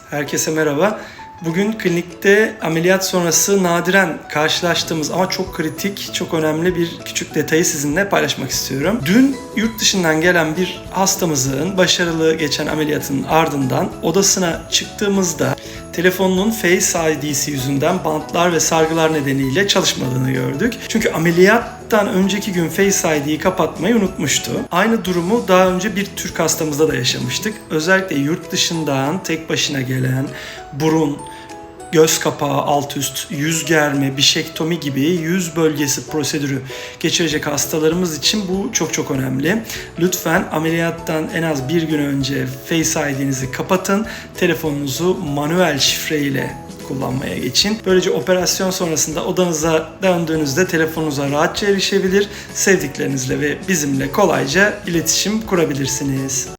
Herkese merhaba. Bugün klinikte ameliyat sonrası nadiren karşılaştığımız ama çok kritik, çok önemli bir küçük detayı sizinle paylaşmak istiyorum. Dün yurt dışından gelen bir hastamızın başarılı geçen ameliyatının ardından odasına çıktığımızda telefonunun Face ID'si yüzünden bantlar ve sargılar nedeniyle çalışmadığını gördük. Çünkü ameliyattan önceki gün Face ID'yi kapatmayı unutmuştu. Aynı durumu daha önce bir Türk hastamızda da yaşamıştık. Özellikle yurt dışından tek başına gelen burun, göz kapağı alt üst, yüz germe, bişektomi gibi yüz bölgesi prosedürü geçirecek hastalarımız için bu çok önemli. Lütfen ameliyattan en az bir gün önce Face ID'nizi kapatın. Telefonunuzu manuel şifre ile kullanmaya geçin. Böylece operasyon sonrasında odanıza döndüğünüzde telefonunuza rahatça erişebilir, sevdiklerinizle ve bizimle kolayca iletişim kurabilirsiniz.